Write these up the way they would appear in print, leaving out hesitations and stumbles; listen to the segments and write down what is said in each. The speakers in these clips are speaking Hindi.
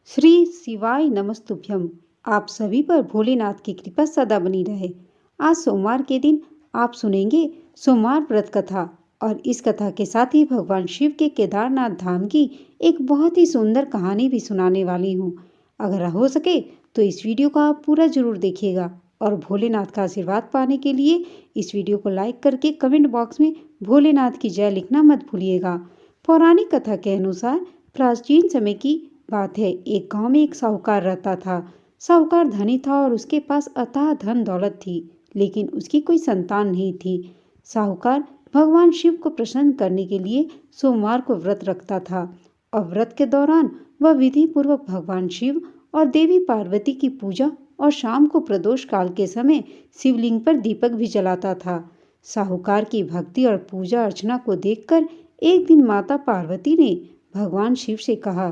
श्री शिवाय नमस्तुभ्यम। आप सभी पर भोलेनाथ की कृपा सदा बनी रहे। आज सोमवार के दिन आप सुनेंगे सोमवार व्रत कथा और इस कथा के साथ ही भगवान शिव के केदारनाथ धाम की एक बहुत ही सुंदर कहानी भी सुनाने वाली हूँ। अगर हो सके तो इस वीडियो को आप पूरा जरूर देखिएगा और भोलेनाथ का आशीर्वाद पाने के लिए इस वीडियो को लाइक करके कमेंट बॉक्स में भोलेनाथ की जय लिखना मत भूलिएगा। पौराणिक कथा के अनुसार प्राचीन समय की बात है। एक गांव में एक साहूकार रहता था। साहूकार धनी था और उसके पास अथाह धन दौलत थी, लेकिन उसकी कोई संतान नहीं थी। साहूकार भगवान शिव को प्रसन्न करने के लिए सोमवार को व्रत रखता था और व्रत के दौरान वह विधि पूर्वक भगवान शिव और देवी पार्वती की पूजा और शाम को प्रदोष काल के समय शिवलिंग पर दीपक भी जलाता था। साहूकार की भक्ति और पूजा अर्चना को देखकर एक दिन माता पार्वती ने भगवान शिव से कहा,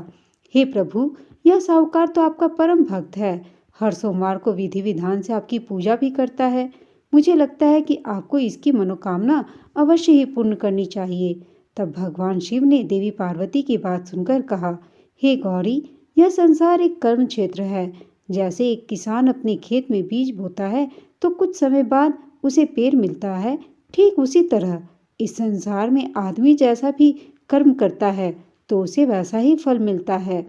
हे प्रभु, यह साहूकार तो आपका परम भक्त है। हर सोमवार को विधि विधान से आपकी पूजा भी करता है। मुझे लगता है कि आपको इसकी मनोकामना अवश्य ही पूर्ण करनी चाहिए। तब भगवान शिव ने देवी पार्वती की बात सुनकर कहा, हे गौरी, यह संसार एक कर्म क्षेत्र है। जैसे एक किसान अपने खेत में बीज बोता है तो कुछ समय बाद उसे पेड़ मिलता है, ठीक उसी तरह इस संसार में आदमी जैसा भी कर्म करता है तो उसे वैसा ही फल मिलता है।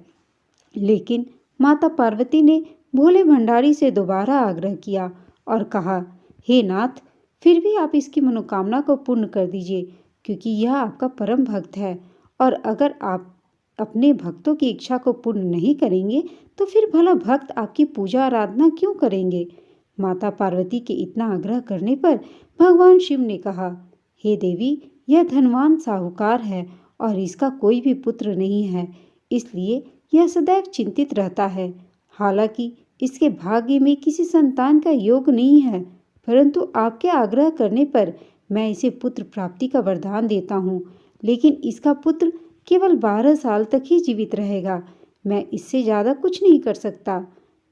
लेकिन माता पार्वती ने भोले भंडारी से दोबारा आग्रह किया और कहा, हे नाथ, फिर भी आप इसकी मनोकामना को पूर्ण कर दीजिए, क्योंकि यह आपका परम भक्त है और अगर आप अपने भक्तों की इच्छा को पूर्ण नहीं करेंगे तो फिर भला भक्त आपकी पूजा आराधना क्यों करेंगे। माता पार्वती के इतना आग्रह करने पर भगवान शिव ने कहा, हे देवी, यह धनवान साहूकार है और इसका कोई भी पुत्र नहीं है, इसलिए यह सदैव चिंतित रहता है। हालांकि इसके भाग्य में किसी संतान का योग नहीं है, परंतु आपके आग्रह करने पर मैं इसे पुत्र प्राप्ति का वरदान देता हूँ। लेकिन इसका पुत्र केवल 12 साल तक ही जीवित रहेगा। मैं इससे ज़्यादा कुछ नहीं कर सकता।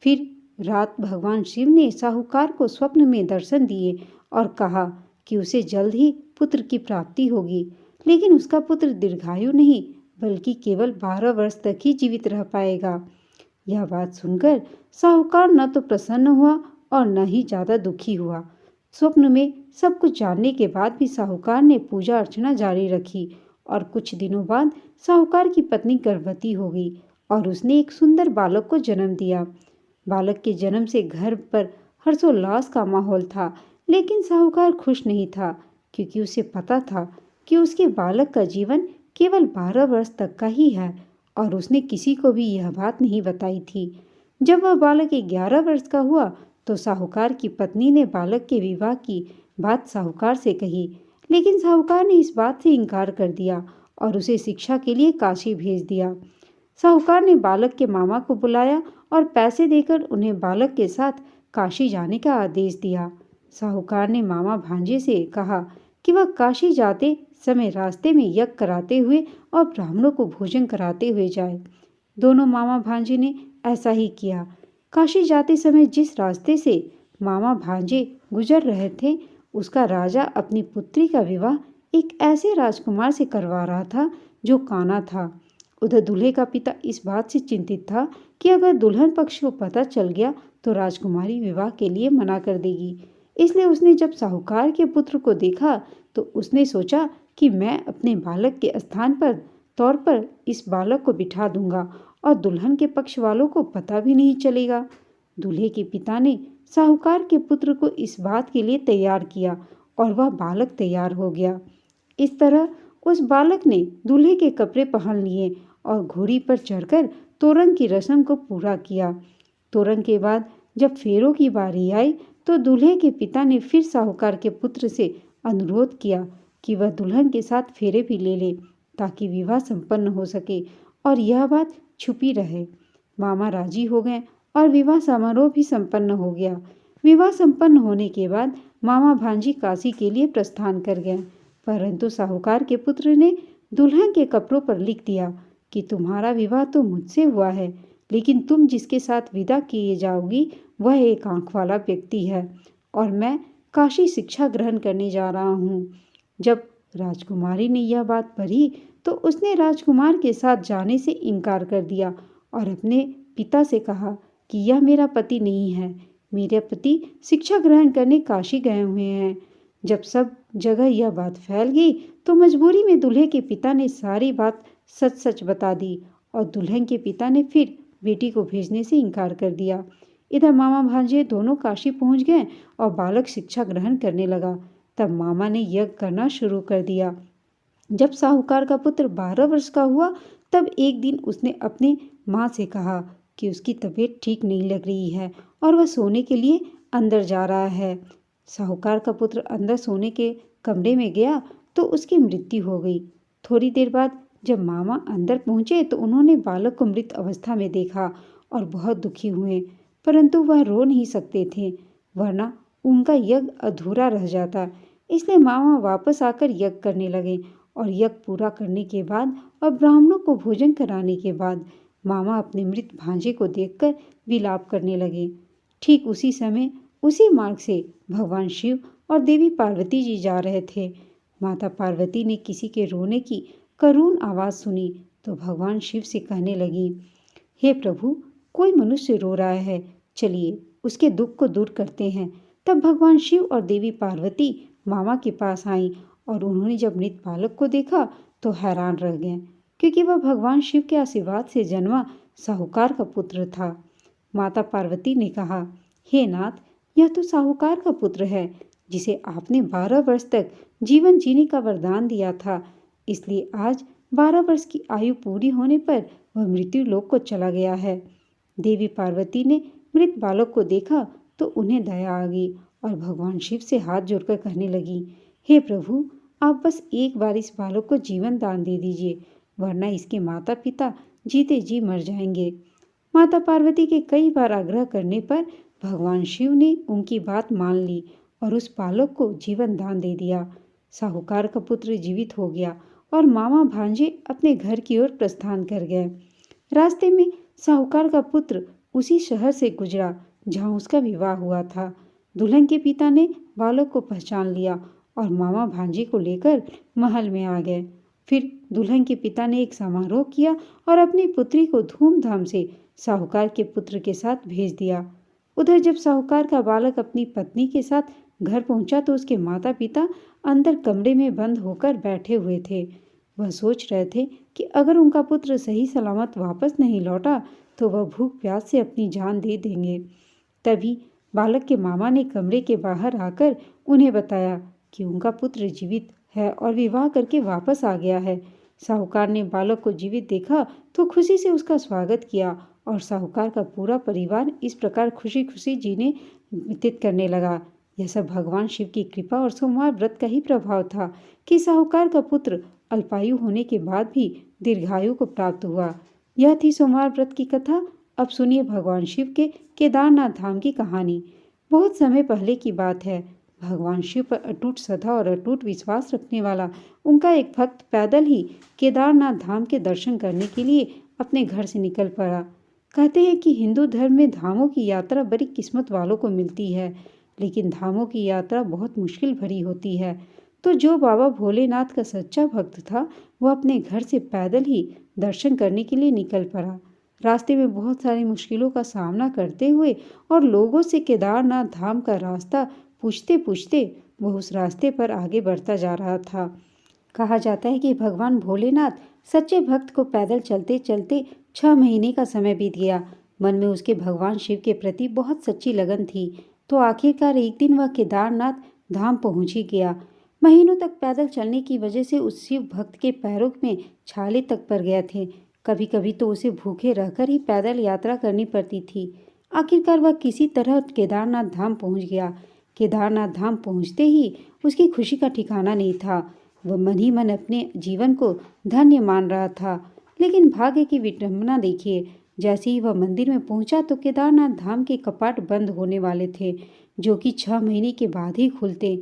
फिर रात भगवान शिव ने साहूकार को स्वप्न में दर्शन दिए और कहा कि उसे जल्द ही पुत्र की प्राप्ति होगी, लेकिन उसका पुत्र दीर्घायु नहीं बल्कि केवल 12 वर्ष तक ही जीवित रह पाएगा। यह बात सुनकर साहूकार न तो प्रसन्न हुआ और न ही ज्यादा दुखी हुआ। स्वप्न में सब कुछ जानने के बाद भी साहूकार ने पूजा अर्चना जारी रखी और कुछ दिनों बाद साहूकार की पत्नी गर्भवती हो गई और उसने एक सुंदर बालक को जन्म दिया। बालक के जन्म से घर पर हर्षोल्लास का माहौल था, लेकिन साहूकार खुश नहीं था, क्योंकि उसे पता था कि उसके बालक का जीवन केवल 12 वर्ष तक का ही है और उसने किसी को भी यह बात नहीं बताई थी। जब वह बालक 11 वर्ष का हुआ तो साहूकार की पत्नी ने बालक के विवाह की बात साहूकार से कही, लेकिन साहूकार ने इस बात से इनकार कर दिया और उसे शिक्षा के लिए काशी भेज दिया। साहूकार ने बालक के मामा को बुलाया और पैसे देकर उन्हें बालक के साथ काशी जाने का आदेश दिया। साहूकार ने मामा भांजे से कहा कि वह काशी जाते समय रास्ते में यज्ञ कराते हुए और ब्राह्मणों को भोजन कराते हुए जाए। दोनों मामा भांजे ने ऐसा ही किया। काशी जाते समय जिस रास्ते से मामा भांजे गुजर रहे थे, उसका राजा अपनी पुत्री का विवाह एक ऐसे राजकुमार से करवा रहा था जो काना था। उधर दूल्हे का पिता इस बात से चिंतित था कि अगर दुल्हन पक्ष को पता चल गया तो राजकुमारी विवाह के लिए मना कर देगी। इसलिए उसने जब साहूकार के पुत्र को देखा तो उसने सोचा कि मैं अपने बालक के स्थान पर तौर पर इस बालक को बिठा दूंगा और दुल्हन के पक्ष वालों को पता भी नहीं चलेगा। दूल्हे के पिता ने साहूकार के पुत्र को इस बात के लिए तैयार किया और वह बालक तैयार हो गया। इस तरह उस बालक ने दूल्हे के कपड़े पहन लिए और घोड़ी पर चढ़कर तोरण की रस्म को पूरा किया। तोरण के बाद जब फेरों की बारी आई तो दूल्हे के पिता ने फिर साहूकार के पुत्र से अनुरोध किया कि वह दुल्हन के साथ फेरे भी ले ले, ताकि विवाह संपन्न हो सके और यह बात छुपी रहे। मामा राजी हो गए और विवाह समारोह भी संपन्न हो गया। विवाह संपन्न होने के बाद मामा भांजी काशी के लिए प्रस्थान कर गए, परंतु साहूकार के पुत्र ने दुल्हन के कपड़ों पर लिख दिया कि तुम्हारा विवाह तो मुझसे हुआ है, लेकिन तुम जिसके साथ विदा किए जाओगी वह एक आंख वाला व्यक्ति है और मैं काशी शिक्षा ग्रहण करने जा रहा हूँ। जब राजकुमारी ने यह बात पढ़ी तो उसने राजकुमार के साथ जाने से इनकार कर दिया और अपने पिता से कहा कि यह मेरा पति नहीं है, मेरे पति शिक्षा ग्रहण करने काशी गए हुए हैं। जब सब जगह यह बात फैल गई तो मजबूरी में दूल्हे के पिता ने सारी बात सच सच बता दी और दुल्हन के पिता ने फिर बेटी को भेजने से इनकार कर दिया। इधर मामा भांजे दोनों काशी पहुंच गए और बालक शिक्षा ग्रहण करने लगा। तब मामा ने यज्ञ करना शुरू कर दिया। जब साहूकार का पुत्र 12 वर्ष का हुआ तब एक दिन उसने अपने माँ से कहा कि उसकी तबीयत ठीक नहीं लग रही है और वह सोने के लिए अंदर जा रहा है। साहूकार का पुत्र अंदर सोने के कमरे में गया तो उसकी मृत्यु हो गई। थोड़ी देर बाद जब मामा अंदर पहुंचे तो उन्होंने बालक को मृत अवस्था में देखा और बहुत दुखी हुए, परंतु वह रो नहीं सकते थे, वरना उनका यज्ञ अधूरा रह जाता। इसलिए मामा वापस आकर यज्ञ करने लगे और यज्ञ पूरा करने के बाद और ब्राह्मणों को भोजन कराने के बाद मामा अपने मृत भांजे को देखकर विलाप करने लगे। ठीक उसी समय उसी मार्ग से भगवान शिव और देवी पार्वती जी जा रहे थे। माता पार्वती ने किसी के रोने की करुण आवाज सुनी तो भगवान शिव से कहने लगी, हे प्रभु, कोई मनुष्य रो रहा है, चलिए उसके दुख को दूर करते हैं। तब भगवान शिव और देवी पार्वती मामा के पास आईं और उन्होंने जब मृत बालक को देखा तो हैरान रह गए, क्योंकि वह भगवान शिव के आशीर्वाद से जन्मा साहूकार का पुत्र था। माता पार्वती ने कहा, हे नाथ, यह तो साहूकार का पुत्र है जिसे आपने 12 वर्ष तक जीवन जीने का वरदान दिया था, इसलिए आज 12 वर्ष की आयु पूरी होने पर वह मृत्यु लोक को चला गया है। देवी पार्वती ने मृत बालक को देखा तो उन्हें दया आ गई और भगवान शिव से हाथ जोड़कर कहने लगी, हे प्रभु, आप बस एक बार इस बालक को जीवन दान दे दीजिए, वरना इसके माता पिता जीते जी मर जाएंगे। माता पार्वती के कई बार आग्रह करने पर भगवान शिव ने उनकी बात मान ली और उस बालक को जीवन दान दे दिया। साहूकार का पुत्र जीवित हो गया और मामा भांजे अपने घर की ओर प्रस्थान कर गए। रास्ते में साहूकार का पुत्र उसी शहर से गुजरा जहां उसका विवाह हुआ था। दुल्हन के पिता ने बालक को पहचान लिया और मामा भांजे को लेकर महल में आ गए। फिर दुल्हन के पिता ने एक समारोह किया और अपनी पुत्री को धूमधाम से साहूकार के पुत्र के साथ भेज दिया। उधर जब साहूकार का बालक अपनी पत्नी के साथ घर पहुंचा तो उसके माता पिता अंदर कमरे में बंद होकर बैठे हुए थे। वह सोच रहे थे कि अगर उनका पुत्र सही सलामत वापस नहीं लौटा तो वह भूख प्यास से अपनी जान दे देंगे। तभी बालक के मामा ने कमरे के बाहर आकर उन्हें बताया कि उनका पुत्र जीवित है और विवाह करके वापस आ गया है। साहूकार ने बालक को जीवित देखा तो खुशी से उसका स्वागत किया और साहूकार का पूरा परिवार इस प्रकार खुशी खुशी जीने व्यतीत करने लगा। यह सब भगवान शिव की कृपा और सोमवार व्रत का ही प्रभाव था कि साहूकार का पुत्र अल्पायु होने के बाद भी दीर्घायु को प्राप्त हुआ। यह थी सोमवार व्रत की कथा। अब सुनिए भगवान शिव के केदारनाथ धाम की कहानी। बहुत समय पहले की बात है। भगवान शिव पर अटूट श्रद्धा और अटूट विश्वास रखने वाला उनका एक भक्त पैदल ही केदारनाथ धाम के दर्शन करने के लिए अपने घर से निकल पड़ा। कहते हैं कि हिंदू धर्म में धामों की यात्रा बड़ी किस्मत वालों को मिलती है, लेकिन धामों की यात्रा बहुत मुश्किल भरी होती है। तो जो बाबा भोलेनाथ का सच्चा भक्त था वह अपने घर से पैदल ही दर्शन करने के लिए निकल पड़ा। रास्ते में बहुत सारी मुश्किलों का सामना करते हुए और लोगों से केदारनाथ धाम का रास्ता पूछते पूछते वह उस रास्ते पर आगे बढ़ता जा रहा था। कहा जाता है कि भगवान भोलेनाथ सच्चे भक्त को पैदल चलते चलते 6 महीने का समय बीत गया। मन में उसके भगवान शिव के प्रति बहुत सच्ची लगन थी, तो आखिरकार एक दिन वह केदारनाथ धाम पहुंच ही गया। महीनों तक पैदल चलने की वजह से उस शिव भक्त के पैरों में छाले तक पड़ गए थे। कभी कभी तो उसे भूखे रहकर ही पैदल यात्रा करनी पड़ती थी। आखिरकार वह किसी तरह केदारनाथ धाम पहुंच गया। केदारनाथ धाम पहुंचते ही उसकी खुशी का ठिकाना नहीं था। वह मन ही मन अपने जीवन को धन्य मान रहा था। लेकिन भाग्य की विडंबना देखिए, जैसे ही वह मंदिर में पहुंचा तो केदारनाथ धाम के कपाट बंद होने वाले थे, जो कि 6 महीने के बाद ही खुलते।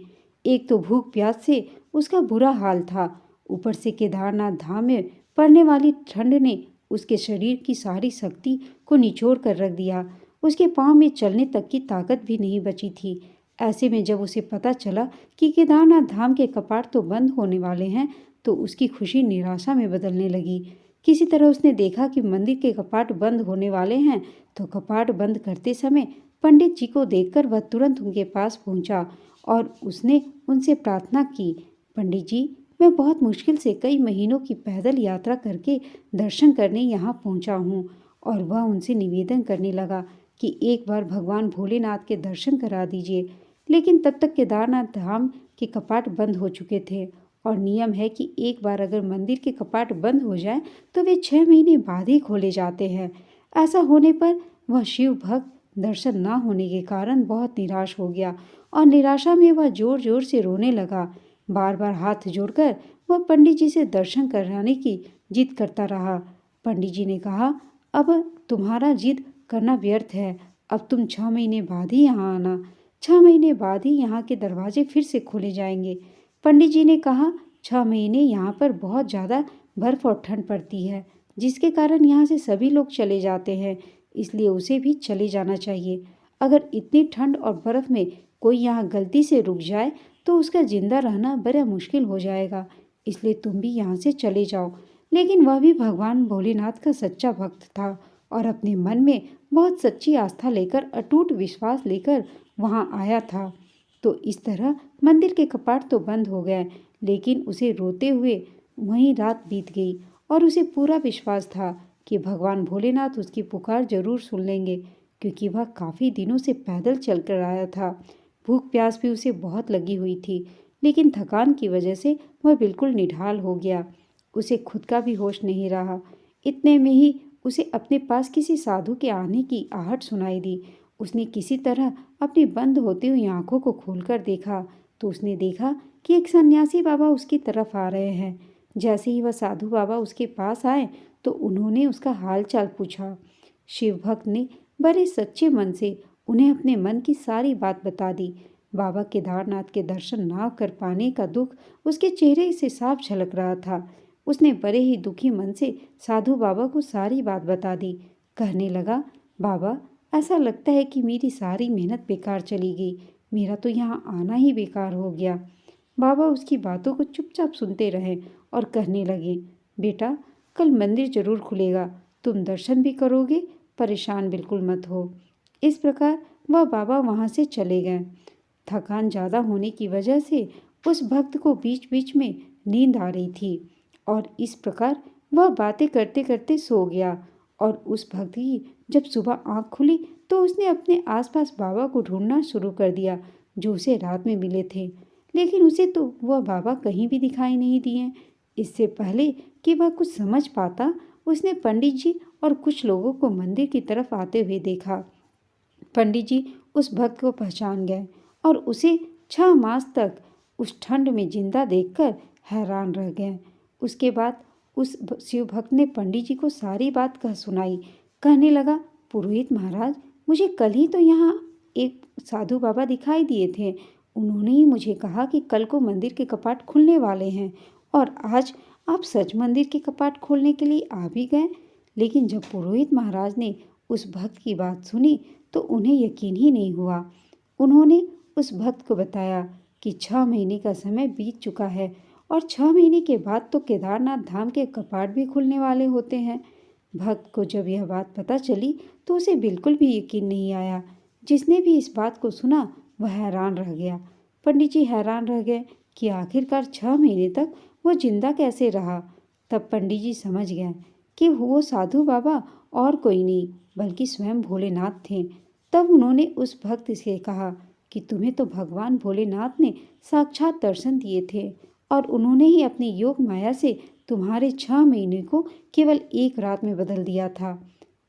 एक तो भूख प्यास से उसका बुरा हाल था, ऊपर से केदारनाथ धाम में पड़ने वाली ठंड ने उसके शरीर की सारी शक्ति को निचोड़ कर रख दिया। उसके पाँव में चलने तक की ताकत भी नहीं बची थी। ऐसे में जब उसे पता चला कि केदारनाथ धाम के कपाट तो बंद होने वाले हैं तो उसकी खुशी निराशा में बदलने लगी। किसी तरह उसने देखा कि मंदिर के कपाट बंद होने वाले हैं, तो कपाट बंद करते समय पंडित जी को देखकर वह तुरंत उनके पास पहुंचा और उसने उनसे प्रार्थना की, पंडित जी, मैं बहुत मुश्किल से कई महीनों की पैदल यात्रा करके दर्शन करने यहाँ पहुंचा हूँ। और वह उनसे निवेदन करने लगा कि एक बार भगवान भोलेनाथ के दर्शन करा दीजिए। लेकिन तब तक केदारनाथ धाम के कपाट बंद हो चुके थे और नियम है कि एक बार अगर मंदिर के कपाट बंद हो जाए तो वे 6 महीने बाद ही खोले जाते हैं। ऐसा होने पर वह शिव भक्त दर्शन न होने के कारण बहुत निराश हो गया और निराशा में वह जोर जोर से रोने लगा। बार बार हाथ जोड़कर वह पंडित जी से दर्शन कराने की जिद करता रहा। पंडित जी ने कहा, अब तुम्हारा जिद करना व्यर्थ है, अब तुम 6 महीने बाद ही यहाँ आना। 6 महीने बाद ही यहाँ के दरवाजे फिर से खोले जाएंगे। पंडित जी ने कहा, 6 महीने यहाँ पर बहुत ज़्यादा बर्फ और ठंड पड़ती है, जिसके कारण यहाँ से सभी लोग चले जाते हैं, इसलिए उसे भी चले जाना चाहिए। अगर इतनी ठंड और बर्फ में कोई यहाँ गलती से रुक जाए तो उसका जिंदा रहना बड़ा मुश्किल हो जाएगा, इसलिए तुम भी यहाँ से चले जाओ। लेकिन वह भी भगवान भोलेनाथ का सच्चा भक्त था और अपने मन में बहुत सच्ची आस्था लेकर, अटूट विश्वास लेकर वहाँ आया था। तो इस तरह मंदिर के कपाट तो बंद हो गए, लेकिन उसे रोते हुए वहीं रात बीत गई और उसे पूरा विश्वास था कि भगवान भोलेनाथ उसकी पुकार जरूर सुन लेंगे, क्योंकि वह काफ़ी दिनों से पैदल चलकर आया था। भूख प्यास भी उसे बहुत लगी हुई थी, लेकिन थकान की वजह से वह बिल्कुल निढाल हो गया। उसे खुद का भी होश नहीं रहा। इतने में ही उसे अपने पास किसी साधु के आने की आहट सुनाई दी। उसने किसी तरह अपनी बंद होती हुई आंखों को खोलकर देखा तो उसने देखा कि एक सन्यासी बाबा उसकी तरफ आ रहे हैं। जैसे ही वह साधु बाबा उसके पास आए तो उन्होंने उसका हालचाल पूछा। शिव भक्त ने बड़े सच्चे मन से उन्हें अपने मन की सारी बात बता दी। बाबा केदारनाथ के दर्शन ना कर पाने का दुख उसके चेहरे से साफ झलक रहा था। उसने बड़े ही दुखी मन से साधु बाबा को सारी बात बता दी। कहने लगा, बाबा, ऐसा लगता है कि मेरी सारी मेहनत बेकार चली गई, मेरा तो यहाँ आना ही बेकार हो गया। बाबा उसकी बातों को चुपचाप सुनते रहे और कहने लगे, बेटा, कल मंदिर जरूर खुलेगा, तुम दर्शन भी करोगे, परेशान बिल्कुल मत हो। इस प्रकार वह बाबा वहाँ से चले गए। थकान ज़्यादा होने की वजह से उस भक्त को बीच बीच में नींद आ रही थी और इस प्रकार वह बातें करते करते सो गया। और उस भक्त की जब सुबह आँख खुली तो उसने अपने आसपास बाबा को ढूंढना शुरू कर दिया जो उसे रात में मिले थे, लेकिन उसे तो वह बाबा कहीं भी दिखाई नहीं दिए। इससे पहले कि वह कुछ समझ पाता, उसने पंडित जी और कुछ लोगों को मंदिर की तरफ आते हुए देखा। पंडित जी उस भक्त को पहचान गए और उसे 6 मास तक उस ठंड में जिंदा देखकर हैरान रह गए। उसके बाद उस शिव भक्त ने पंडित जी को सारी बात कह सुनाई। कहने लगा, पुरोहित महाराज, मुझे कल ही तो यहाँ एक साधु बाबा दिखाई दिए थे। उन्होंने ही मुझे कहा कि कल को मंदिर के कपाट खुलने वाले हैं और आज आप सच मंदिर के कपाट खोलने के लिए आ भी गए। लेकिन जब पुरोहित महाराज ने उस भक्त की बात सुनी तो उन्हें यकीन ही नहीं हुआ। उन्होंने उस भक्त को बताया कि 6 महीने का समय बीत चुका है और 6 महीने के बाद तो केदारनाथ धाम के कपाट भी खुलने वाले होते हैं। भक्त को जब यह बात पता चली तो उसे बिल्कुल भी यकीन नहीं आया। जिसने भी इस बात को सुना वह हैरान रह गया। पंडित जी हैरान रह गए कि आखिरकार 6 महीने तक वो जिंदा कैसे रहा। तब पंडित जी समझ गए कि वो साधु बाबा और कोई नहीं बल्कि स्वयं भोलेनाथ थे। तब उन्होंने उस भक्त से कहा कि तुम्हें तो भगवान भोलेनाथ ने साक्षात दर्शन दिए थे और उन्होंने ही अपनी योग माया से तुम्हारे 6 महीने को केवल एक रात में बदल दिया था।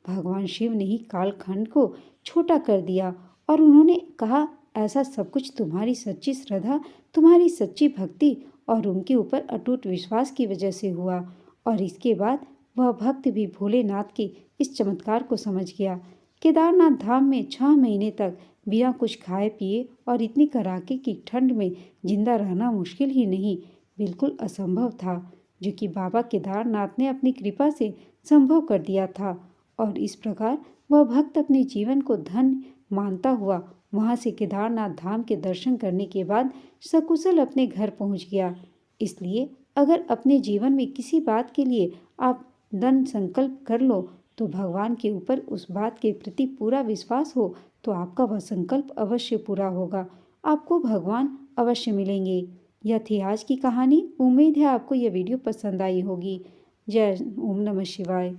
भगवान शिव ने ही कालखंड को छोटा कर दिया और उन्होंने कहा, ऐसा सब कुछ तुम्हारी सच्ची श्रद्धा, तुम्हारी सच्ची भक्ति और उनके ऊपर अटूट विश्वास की वजह से हुआ। और इसके बाद वह भक्त भी भोलेनाथ के इस चमत्कार को समझ गया। केदारनाथ धाम में 6 महीने तक बिना कुछ खाए पिए और इतनी कड़ाके की ठंड में जिंदा रहना मुश्किल ही नहीं, बिल्कुल असंभव था, जो कि बाबा केदारनाथ ने अपनी कृपा से संभव कर दिया था। और इस प्रकार वह भक्त अपने जीवन को धन्य मानता हुआ वहां से केदारनाथ धाम के दर्शन करने के बाद सकुशल अपने घर पहुंच गया। इसलिए अगर अपने जीवन में किसी बात के लिए आप दृढ़ संकल्प कर लो तो भगवान के ऊपर उस बात के प्रति पूरा विश्वास हो तो आपका वह संकल्प अवश्य पूरा होगा। आपको भगवान अवश्य मिलेंगे। यह थी आज की कहानी। उम्मीद है आपको यह वीडियो पसंद आई होगी। जय ओम नमः शिवाय।